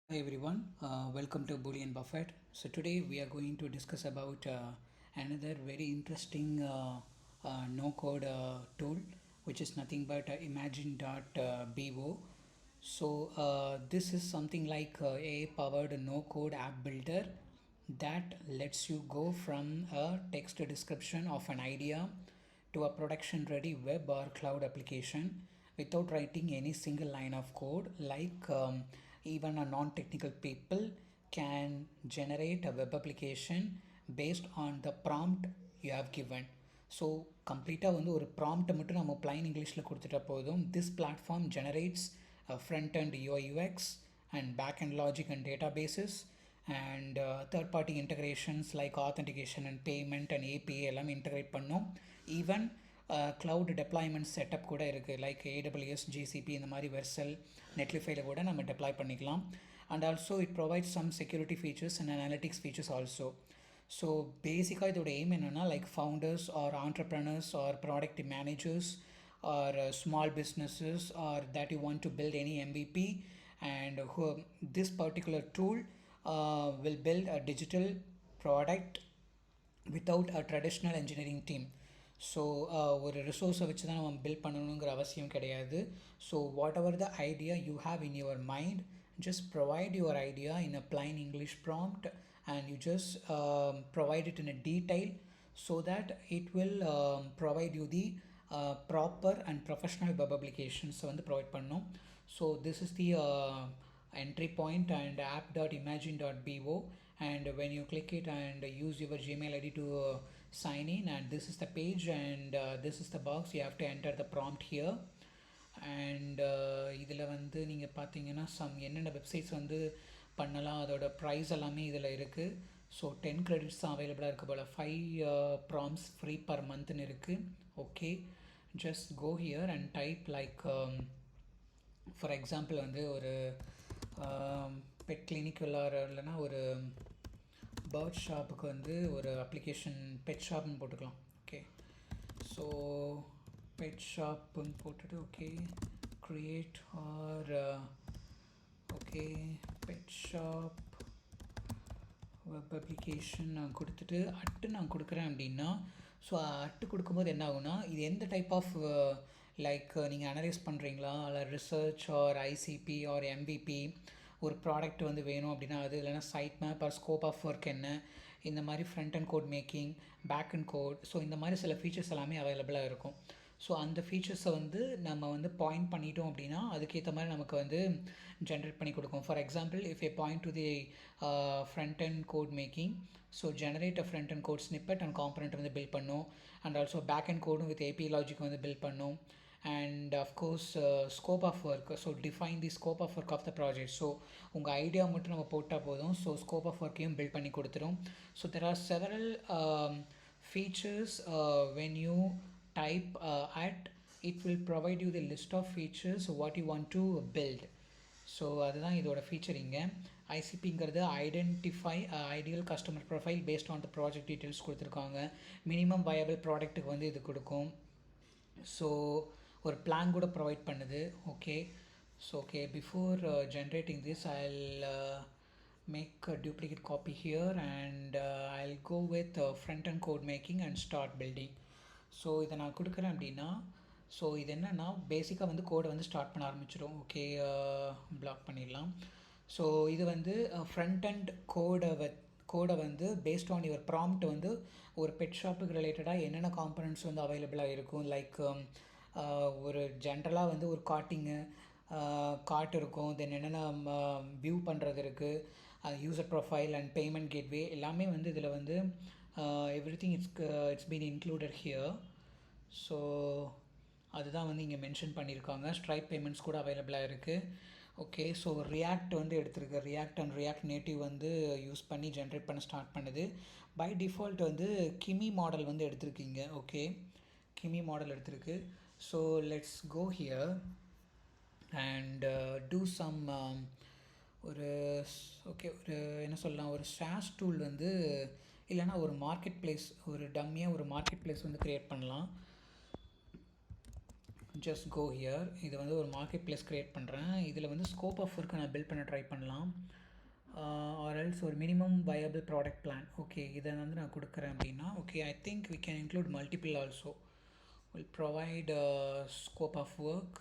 Hi everyone, welcome to Boolean Buffet. So today we are going to discuss about another very interesting no-code tool, which is nothing but Imagine.bo. So this is something like AI-powered no-code app builder that lets you go from a text description of an idea to a production-ready web or cloud application without writing any single line of code. Even a non-technical people can generate a web application based on the prompt you have given. So கம்ப்ளீட்டாக வந்து ஒரு ப்ராம்ப்டை மட்டும் நம்ம plain இங்கிலீஷில் கொடுத்துட்டா போதும். This platform generates front-end UI UX and back-end logic and databases and third-party integrations like authentication and payment and API எல்லாம் integrate பண்ணும். Even cloud deployment setup கூட இருக்குது, லைக் AWS GCP இந்த மாதிரி வெர்சல் நெட்லிஃபைல கூட நம்ம deploy பண்ணிக்கலாம். And also it provides some security features and analytics features also. So பேசிக்காக இதோட எய்ம் என்னென்னா, like founders or entrepreneurs or product managers or small businesses or that you want to build any MVP, and this particular tool will build a digital product without a traditional engineering team. So ஒரு ரிசோர்ஸை வச்சு தான் நம்ம build பண்ணணுங்கிற அவசியம் கிடையாது. So what ever the idea you have in your mind, just provide your idea in a plain English prompt, and you just provide it in a detail so that it will provide you the proper and professional web applications வந்து provide பண்ணும். So this is the entry point and app.imagine.bo, and when you click it and use your Gmail ID to sign in, and this is the page, and this is the box. You have to enter the prompt here. And இதில் வந்து நீங்கள் பார்த்தீங்கன்னா என்னென்ன websites வந்து பண்ணலாம், அதோட price எல்லாமே இதில் இருக்குது. ஸோ 10 credits தான் அவைலபிளாக இருக்குது போல். 5 prompts ஃப்ரீ பர் மந்த்னு இருக்குது. Okay, just go here and type like for example வந்து ஒரு பெட் கிளினிக் இல்லைன்னா ஒரு பேர்ட் ஷாப்புக்கு வந்து ஒரு அப்ளிகேஷன் பெட் ஷாப்னு போட்டுக்கலாம். ஓகே, ஸோ பெட் ஷாப்புன்னு போட்டுட்டு okay create or okay pet shop web application நான் கொடுத்துட்டு நான் கொடுக்குறேன் அப்படின்னா, ஸோ கொடுக்கும்போது என்ன ஆகுனா, இது எந்த டைப் ஆஃப் லைக் நீங்கள் அனலைஸ் பண்ணுறீங்களா, இல்லை research or ICP or MVP, ஒரு ப்ராடக்ட் வந்து வேணும் அப்படின்னா அது, இல்லைனா site map or scope of work என்ன, இந்த மாதிரி front end code making, back end code, so இந்த மாதிரி சில ஃபீச்சர்ஸ் எல்லாமே அவைலபிளாக இருக்கும். ஸோ அந்த ஃபீச்சர்ஸை வந்து நம்ம வந்து பாயிண்ட் பண்ணிட்டோம் அப்படின்னா அதுக்கேற்ற மாதிரி நமக்கு வந்து ஜென்ரேட் பண்ணி கொடுக்கும். For example, if a point to the front end code making, so generate a front end code snippet and component வந்து பில்ட் பண்ணும். அண்ட் ஆல்சோ பேக் அண்ட் கோடும் வித் ஏபி லாஜிக் வந்து பில்ட் பண்ணும். And of course scope of work, so define the scope of work of the project. So உங்கள் idea மட்டும் நம்ம போட்டால் போதும், ஸோ ஸ்கோப் ஆஃப் ஒர்க்கையும் பில்ட் பண்ணி கொடுத்துரும். So there are several features when you type at, it will provide you the list of features what you want to build. So அதுதான் இதோட ஃபீச்சரிங்க. ஐசிபிங்கிறது identify ideal customer profile based on the project details கொடுத்துருக்காங்க. Minimum viable ப்ராடக்ட்டுக்கு வந்து இது கொடுக்கும். So ஒரு பிளான் கூட ப்ரொவைட் பண்ணுது. Okay, so okay before generating this I'll make a duplicate copy here, and I'll go with front end code making and start building. So இதை நான் கொடுக்குறேன் அப்படின்னா, ஸோ இது என்னென்னா பேசிக்காக வந்து கோடை வந்து ஸ்டார்ட் பண்ண ஆரம்பிச்சிடும். ஓகே, பிளாக் பண்ணிடலாம். ஸோ இது வந்து ஃப்ரண்ட் அண்ட் கோடை வந்து பேஸ்ட் ஆன் யுவர் ப்ராம்ப்ட் வந்து ஒரு பெட் ஷாப்புக்கு ரிலேட்டடாக என்னென்ன காம்பனன்ட்ஸ் வந்து அவைலபிளாக இருக்கும், லைக் ஒரு ஜென்ரலாக வந்து ஒரு கார்ட் இருக்கும், தென் என்னென்ன வியூ பண்ணுறது இருக்குது, user profile and payment gateway எல்லாமே வந்து இதில் வந்து everything it's been included here. So அதுதான் வந்து இங்கே மென்ஷன் பண்ணியிருக்காங்க. ஸ்ட்ரைப் பேமெண்ட்ஸ் கூட அவைலபிளாக இருக்குது. ஓகே, ஸோ ரியாக்ட் வந்து எடுத்துருக்கு. ரியாக்ட் அண்ட் ரியாக்ட் நேட்டிவ் வந்து யூஸ் பண்ணி ஜென்ரேட் பண்ண ஸ்டார்ட் பண்ணுது. பை டிஃபால்ட் வந்து கிமி மாடல் வந்து எடுத்துருக்கீங்க. ஓகே, கிமி மாடல் எடுத்துருக்கு. So let's go here and do some ஒரு ஓகே ஒரு என்ன சொல்லலாம், ஒரு SaaS டூல் வந்து இல்லைனா ஒரு மார்க்கெட் பிளேஸ், ஒரு டம்மியாக ஒரு மார்க்கெட் பிளேஸ் வந்து க்ரியேட் பண்ணலாம். just go here. இது வந்து ஒரு மார்க்கெட் பிளேஸ் க்ரியேட் பண்ணுறேன். இதில் வந்து ஸ்கோப் ஆஃப் ஒர்க்கை நான் பில்ட் பண்ண ட்ரை பண்ணலாம். ஆர் எல்ஸ் ஒரு minimum viable product plan. Okay, இதை வந்து நான் கொடுக்குறேன் அப்படின்னா, okay I think we can include multiple also. Will provide scope of work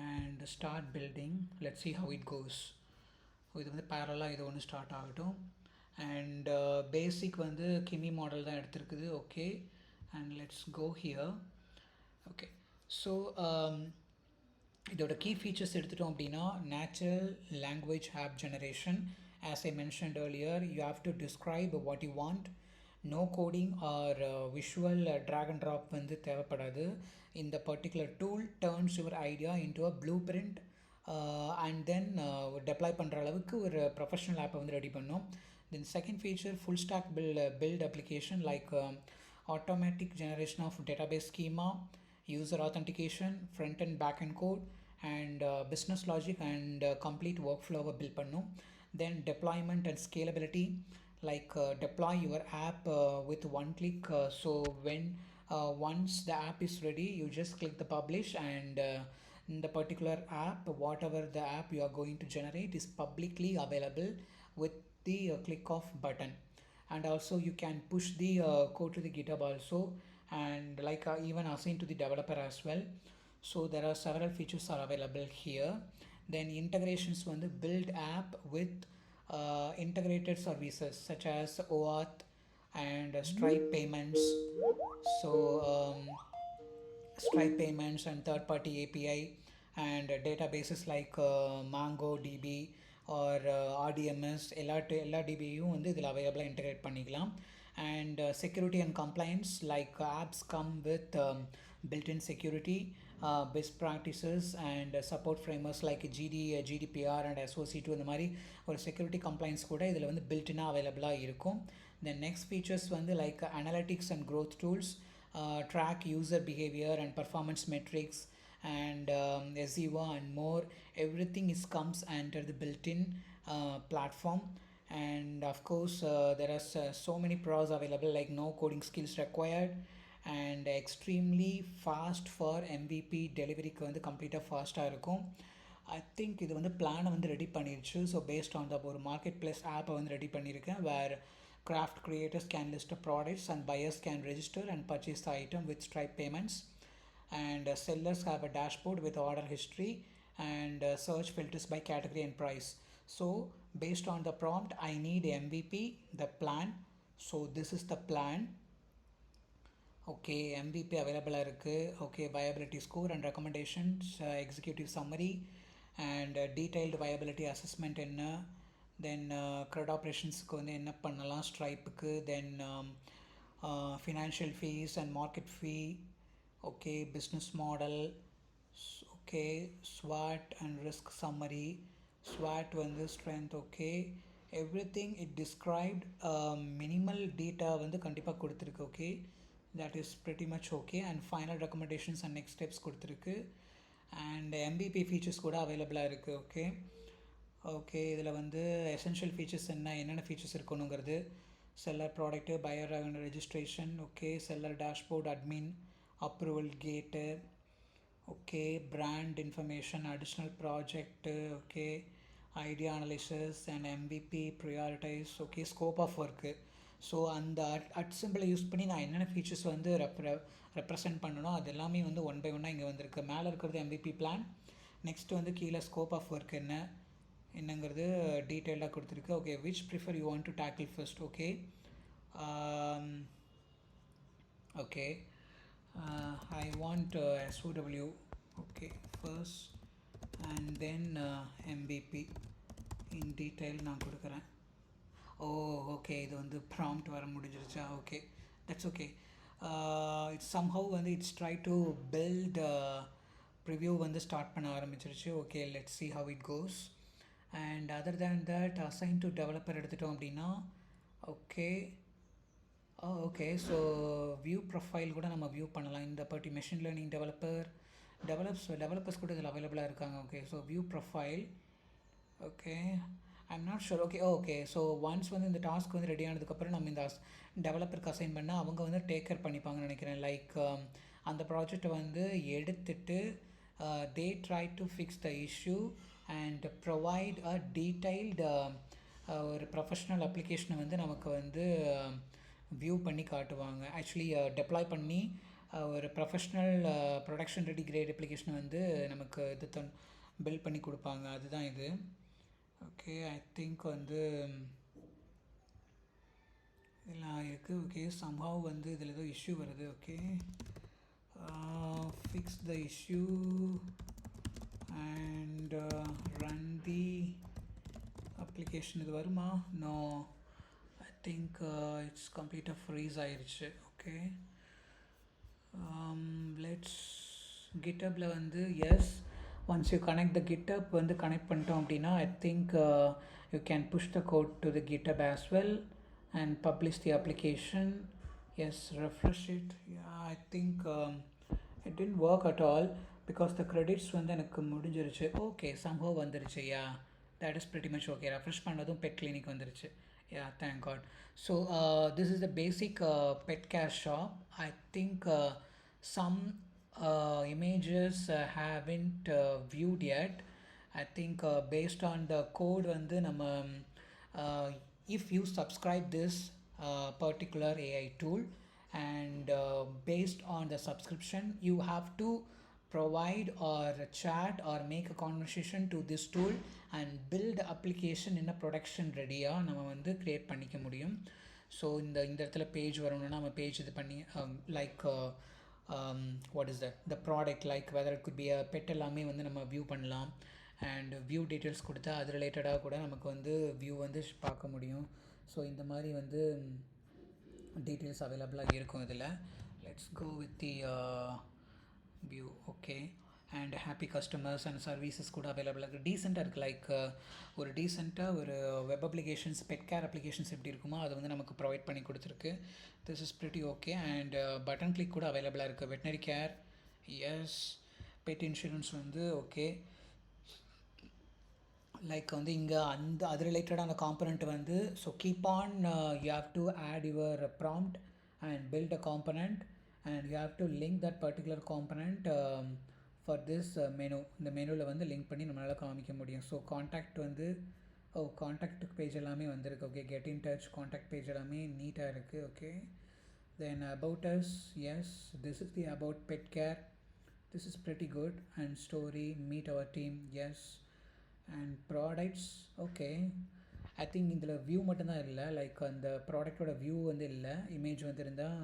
and start building. Let's see how it goes. இது வந்து parallel இது ஒன்று ஸ்டார்ட் ஆகட்டும். அண்ட் பேசிக் வந்து கிமி மாடல் தான் எடுத்திருக்குது. Okay, and let's go here. Okay, so இதோட key features எடுத்துட்டோம் அப்படின்னா, natural language of generation. As I mentioned earlier, you have to describe what you want. No coding or visual drag and drop வந்து தேவைப்படாது. இந்த particular tool turns your idea into a blueprint and then deploy பண்ணுற அளவுக்கு ஒரு professional ஆப்பை வந்து ready பண்ணோம். Then second feature, full stack build application like automatic generation of database schema, user authentication, front and backend code, and business logic and complete workflow build பண்ணோம். Then deployment and scalability, like deploy your app with one click. So when once the app is ready, you just click the publish, and in the particular app, whatever the app you are going to generate is publicly available with the click of button. And also you can push the code to the GitHub also, and like even assign to the developer as well. So there are several features are available here. Then integrations வந்து build app with integrated services such as OAuth and Stripe payments. So Stripe payments and third-party API and databases like MongoDB or RDMS, எல்லா DBயும் வந்து இதில் அவைலபிளாக integrate பண்ணிக்கலாம். And security and compliance, like apps come with built-in security, best practices and support frameworks like GDPR and SOC2. இந்த மாதிரி ஒரு security compliance கூட இதில் வந்து built-in அவைலபிளாக இருக்கும். Then next features வந்து like analytics and growth tools, track user behavior and performance metrics, and SEO and more. Everything is comes under the built-in platform. And of course there are so many pros available, like no coding skills required and extremely fast for MVP deliveryக்கு வந்து கம்ப்ளீட்டாக ஃபாஸ்ட்டாக இருக்கும். I think இது வந்து பிளானை வந்து ready பண்ணிடுச்சு. So based on த ஒரு மார்க்கெட் பிளேஸ் ஆப்பை வந்து ரெடி பண்ணியிருக்கேன், வேர் craft creators can list the products and buyers can register and purchase the item with Stripe payments, and sellers have a dashboard with order history and search filters by category and price. So based on the prompt, I need MVP, the plan. So this is the plan. Okay, MVP available இருக்கு. Okay, viability score and recommendations, executive summary and detailed viability assessment என்ன. Then CRUD operations வந்து என்ன பண்ணலாம் ஸ்ட்ரைப்புக்கு. Then financial fees and market fee. Okay, business model. Okay, SWOT and risk summary. SWOT வந்து strength. Okay, everything it described. Minimal data வந்து கண்டிப்பாக கொடுத்துருக்கு. Okay, that is pretty much okay. And final recommendations and next steps கொடுத்துருக்கு. And MVP features கூட அவைலபிளாக இருக்குது. Okay, okay, இதில் வந்து எசென்ஷியல் ஃபீச்சர்ஸ் என்னென்ன ஃபீச்சர்ஸ் இருக்கணுங்கிறது, seller product, buyer registration, okay, seller dashboard, admin, approval gate, okay, brand information, additional project, okay, idea analysis and MVP prioritise, okay, scope of work. So அந்த அட் simply use பண்ணி நான் என்னென்ன features வந்து represent பண்ணணும் அது எல்லாமே வந்து ஒன் பை ஒன்னாக இங்கே வந்திருக்கு. மேலே இருக்கிறது MVP பிளான், நெக்ஸ்ட் வந்து கீழே ஸ்கோப் ஆஃப் ஒர்க் என்னங்கிறது டீட்டெயிலாக கொடுத்துருக்கு. Okay, which prefer you want to tackle first. Okay, okay, I want SOW. Okay, first and then MVP in detail நான் கொடுக்குறேன். ஓகே, இது வந்து ப்ராம்ப்ட் வர முடிஞ்சிருச்சா? Okay, that's okay. It's somehow வந்து it's try to build preview வந்து start பண்ண ஆரம்பிச்சிருச்சு. Okay, let's see how it goes. And other than that, assign to developer எடுத்துட்டோம் அப்படின்னா, okay, okay, so view profile கூட நம்ம வியூ பண்ணலாம். இந்த பர்டி மெஷின் லேர்னிங் டெவலப்பர்ஸ் கூட இதில் அவைலபிளாக இருக்காங்க. Okay, so view profile. Okay, I'm not sure. Okay, so once வந்து இந்த டாஸ்க் வந்து ரெடி ஆனதுக்கப்புறம் நம்ம இந்த டெவலப்பருக்கு அசைன் பண்ணால் அவங்க வந்து டேக் கேர் பண்ணிப்பாங்கன்னு நினைக்கிறேன். லைக் அந்த ப்ராஜெக்டை வந்து எடுத்துட்டு they try to fix the issue and provide a detailed ஒரு ப்ரொஃபஷ்னல் அப்ளிகேஷனை வந்து நமக்கு வந்து வியூ பண்ணி காட்டுவாங்க. ஆக்சுவலி டெப்ளாய் பண்ணி ஒரு ப்ரொஃபஷ்னல் ப்ரொடக்ஷன் ரெடி கிரேட் அப்ளிகேஷனை வந்து நமக்கு இது பில்ட் பண்ணி கொடுப்பாங்க. அதுதான் இது. ஓகே, ஐ திங்க் வந்து இதெல்லாம் இருக்குது. ஓகே, சம்ஹவ் வந்து இதில் ஏதோ இஷ்யூ வருது. Okay, fix the issue and run the application. இது வருமா? நோ, ஐ திங்க் இட்ஸ் கம்ப்ளீட்டாக ஃப்ரீஸ் ஆயிடுச்சு. ஓகே, லெட்ஸ் கிட்டப்பில் வந்து as once you connect the GitHub வந்து கனெக்ட் பண்ணிட்டோம் அப்படின்னா I think you can push the code to the GitHub as well and publish the application. Yes, refresh it. Yeah, I think it didn't work at all because the credits வந்து எனக்கு முடிஞ்சிருச்சு. Okay, somehow வந்துருச்சு. Yeah, that is pretty much okay. refresh பண்ணதும் pet clinic வந்துருச்சு. Yeah, thank god. So this is the basic pet care shop. I think some images haven't viewed yet. I think based on the code வந்து நம்ம if you subscribe this particular AI tool and based on the subscription you have to provide or chat or make a conversation to this tool and build application in a production ready-ஆ நம்ம வந்து create பண்ணிக்க முடியும். So இந்த இடத்துல page வரணும்னா நம்ம page இது பண்ணி like what is that the product, like whether it could be a pet எல்லாமே வந்து நம்ம வியூ பண்ணலாம். அண்ட் வியூ டீட்டெயில்ஸ் கொடுத்தா அது ரிலேட்டடாக கூட நமக்கு வந்து வியூ வந்து பார்க்க முடியும். ஸோ இந்த மாதிரி வந்து டீட்டெயில்ஸ் அவைலபிளாக இருக்கும் இதில். Let's go with the view. Okay, and happy customers and services கூட அவைலபிளாக இருக்குது. டீசெண்டாக இருக்குது. லைக் ஒரு டீசெண்டாக ஒரு web applications pet care applications எப்படி இருக்குமோ அதை வந்து நமக்கு ப்ரொவைட் பண்ணி கொடுத்துருக்கு. This is pretty okay. And button click கூட அவைலபிளாக இருக்குது. Veterinary care, yes. Pet insurance வந்து ஓகே. லைக் வந்து இங்கே அது ரிலேட்டடான காம்பனண்ட் வந்து so keep on you have to add your prompt and build a component and you have to link that particular component for this menu. இந்த மெனுவில் வந்து link பண்ணி நம்மளால் காமிக்க முடியும். ஸோ காண்டாக்ட் வந்து காண்டாக்ட் பேஜ் எல்லாமே வந்திருக்கு. Okay, get in touch contact page எல்லாமே நீட்டாக இருக்குது. Okay, then about us, yes, this is the about pet care. திஸ் இஸ் pretty good. And story, meet our team, yes. And products okay. I think இதில் view மட்டும்தான் இல்லை. Like அந்த ப்ராடக்டோட வியூ வந்து இல்லை. இமேஜ் வந்து இருந்தால்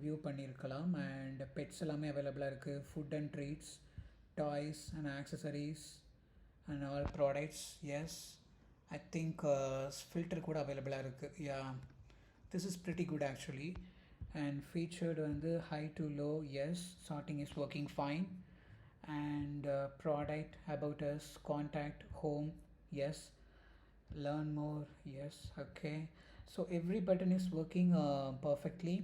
வியூ பண்ணியிருக்கலாம். அண்ட் பெட்ஸ் எல்லாமே அவைலபிளாக இருக்குது. Food and treats, toys and accessories and all products, yes. I think filter கூட அவைலபிளாக இருக்குது. Yeah, this is pretty good actually. And featured வந்து high to low, yes. Sorting is working fine. And product, about us, contact, home, yes. Learn more, yes. Okay, so every button is working perfectly.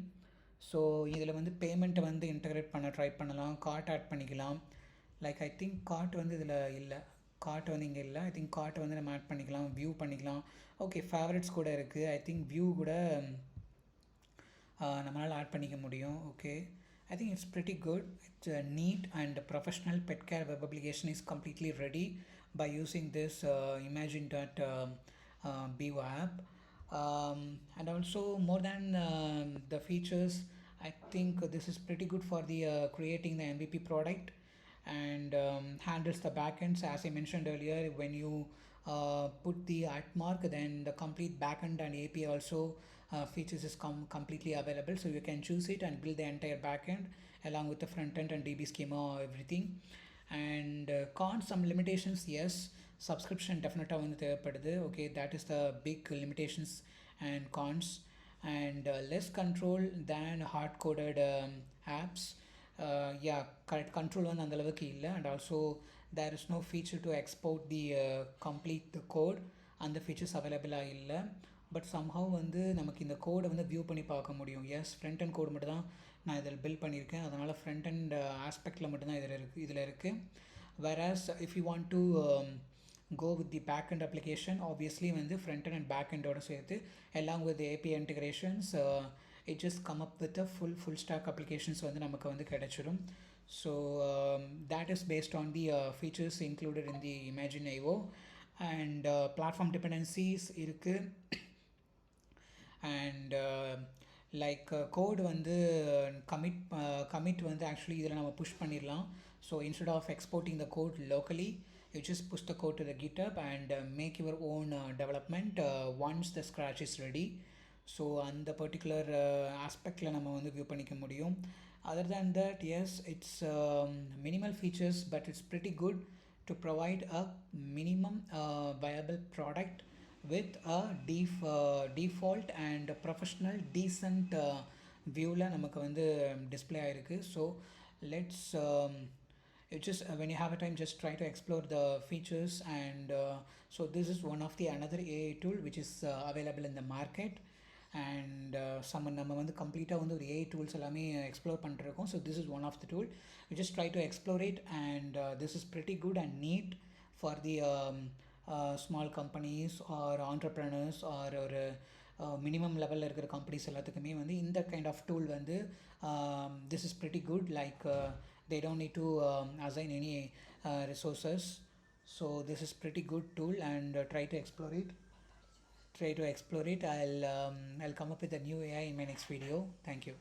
So இதில் வந்து பேமெண்ட்டை வந்து integrate பண்ண try பண்ணலாம். Card add பண்ணிக்கலாம். Like I think card வந்து இதில் இல்லை. கார்ட் வந்து இங்கே இல்லை. ஐ திங்க் கார்ட் வந்து நம்ம ஆட் பண்ணிக்கலாம், வியூ பண்ணிக்கலாம். ஓகே, ஃபேவரட்ஸ் கூட இருக்குது. ஐ திங்க் வியூ கூட நம்மளால் ஆட் பண்ணிக்க முடியும். Okay, I think it's pretty good. It's a neat and professional pet care web application is completely ready by using this Imagine.bo app. And also more than the features, I think this is pretty good for the creating the MVP product and handles the backends. As I mentioned earlier, when you put the at mark, then the complete backend and API also features is completely available. So you can choose it and build the entire backend along with the front end and DB schema, everything. And some limitations, yes. Subscription definitely வந்து தேவைப்படுது. Okay, that is the big limitations and cons. And less control than hard coded apps. Yeah, correct control வந்து அந்த அளவுக்கு இல்லை. And also there is no feature to export the complete the code. அந்த features available-ஆக இல்லை. But somehow வந்து நமக்கு இந்த கோடை வந்து வியூ பண்ணி பார்க்க முடியும். எஸ், ஃப்ரண்ட் அண்ட் கோடு மட்டும் தான் நான் இதில் பில்ட் பண்ணியிருக்கேன். அதனால் ஃப்ரண்ட் அண்ட் ஆஸ்பெக்டில் மட்டும்தான் இதில் இருக்குது. வேராஸ் if you want to go with the backend application, obviously வந்து front end and back endோட சேர்த்து along with the API integrations it just come up with a full stack applications வந்து நமக்கு வந்து கிடைச்சிடும். So that is based on the features included in the Imagine.bo, and platform dependencies இருக்கு. And like code வந்து commit வந்து actually இதில் நம்ம push பண்ணிடலாம். So instead of exporting the code locally, you just push the code to the GitHub and make your own development once the scratch is ready. So அந்த particular ஆஸ்பெக்டில் நம்ம வந்து view பண்ணிக்க முடியும். Other than that, yes, it's minimal features, but it's pretty good to provide a minimum viable product with a default and professional decent வியூவில் நமக்கு வந்து display ஆகிருக்கு. So let's it just when you have a time, just try to explore the features. And so this is one of the another AI tool which is available in the market. And நம்ம வந்து கம்ப்ளீட்டாக வந்து ஒரு AI tools எல்லாமே explore பண்ணிருக்கோம். So this is one of the tool. We just try to explore it, and this is pretty good and neat for the small companies or entrepreneurs or ஒரு minimum லெவலில் இருக்கிற companies எல்லாத்துக்குமே வந்து இந்த kind of tool வந்து this இஸ் pretty good. Like they don't need to assign any resources. So this is pretty good tool, and try to explore it. I'll come up with a new AI in my next video. Thank you.